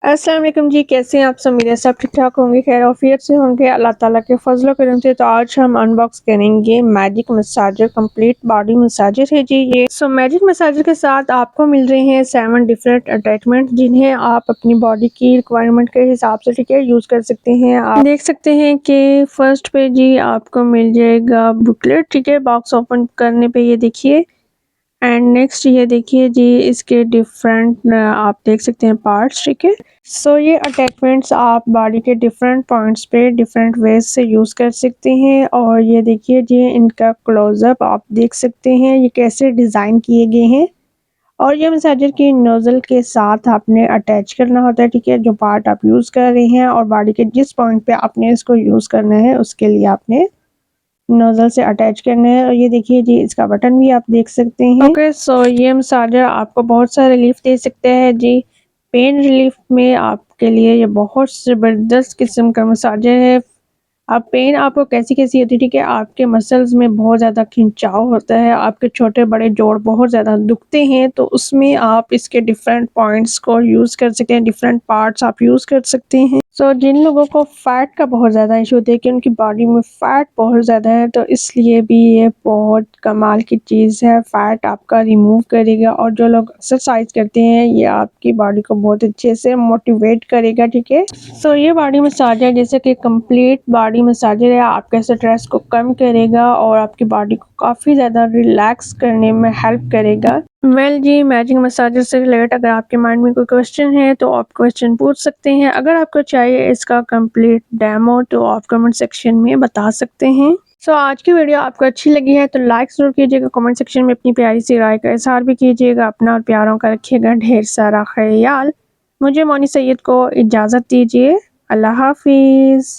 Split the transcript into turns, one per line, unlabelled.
अस्सलाम वालेकुम जी, कैसे हैं आप सब? मेरे सब ठीक-ठाक होंगे, खैर आफियत से होंगे अल्लाह ताला के फ़ज़ल व करम से। तो आज हम अनबॉक्स करेंगे magic massager complete body massager है जी ये। मैजिक मसाजर के साथ आपको मिल रहे हैं 7 डिफरेंट अटैचमेंट, जिन्हें आप अपनी बॉडी की रिक्वायरमेंट के हिसाब से ठीक है यूज़ कर सकते हैं। आप देख सकते हैं कि फर्स्ट पे जी आपको मिल जाएगा बुकलेट, ठीक है, बॉक्स ओपन करने पे ये देखिए। एंड नेक्स्ट ये देखिए जी इसके डिफरेंट आप देख सकते हैं पार्ट्स, ठीक है। ये अटैचमेंट्स आप बॉडी के डिफरेंट पॉइंट्स पे डिफरेंट वेज से यूज़ कर सकते हैं। और ये देखिए जी इनका क्लोजअप आप देख सकते हैं, ये कैसे डिज़ाइन किए गए हैं। और ये मसाजर की नोज़ल के साथ आपने अटैच करना होता है, ठीक है, जो पार्ट आप यूज़ कर रहे हैं। और बॉडी के जिस पॉइंट पे आपने इसको यूज़ करना है उसके लिए आपने नोज़ल से अटैच करना है। और ये देखिए जी इसका बटन भी आप देख सकते हैं। ये मसाजर आपको बहुत सा रिलीफ दे सकता है जी। पेन रिलीफ में आपके लिए ये बहुत ज़बरदस्त किस्म का मसाजर है। अब पेन आपको कैसी-कैसी होती है, ठीक है, आपके मसल्स में बहुत ज़्यादा खिंचाव होता है, आपके छोटे-बड़े जोड़ बहुत ज़्यादा दुखते हैं, तो उसमें आप इसके डिफरेंट पॉइंट्स को यूज़ कर सकते हैं, डिफरेंट पार्ट्स आप यूज़ कर सकते हैं। जिन लोगों को फैट का बहुत ज़्यादा इशू होता है कि उनकी बॉडी में फैट बहुत ज़्यादा है, तो इसलिए भी ये बहुत कमाल की चीज़ है, फैट आपका रिमूव करेगा। और जो लोग एक्सरसाइज करते हैं ये आपकी बॉडी को बहुत अच्छे से मोटिवेट करेगा, ठीक है। ये बॉडी मसाजर जैसे कि कंप्लीट बॉडी मसाजर है, आपके स्ट्रेस को कम करेगा और आपकी बॉडी को काफ़ी ज़्यादा रिलैक्स करने में हेल्प करेगा। जी, मैजिक मसाजर से रिलेटेड अगर आपके माइंड में कोई क्वेश्चन है तो आप क्वेश्चन पूछ सकते हैं। अगर आपको चाहिए इसका कंप्लीट डेमो तो आप कमेंट सेक्शन में बता सकते हैं। आज की वीडियो आपको अच्छी लगी है तो लाइक ज़रूर कीजिएगा, कमेंट सेक्शन में अपनी प्यारी सी राय का इज़हार भी कीजिएगा। अपना और प्यारों का रखिएगा ढेर सारा ख्याल। मुझे मोनी सैयद को इजाज़त दीजिए। अल्लाह हाफ़िज़।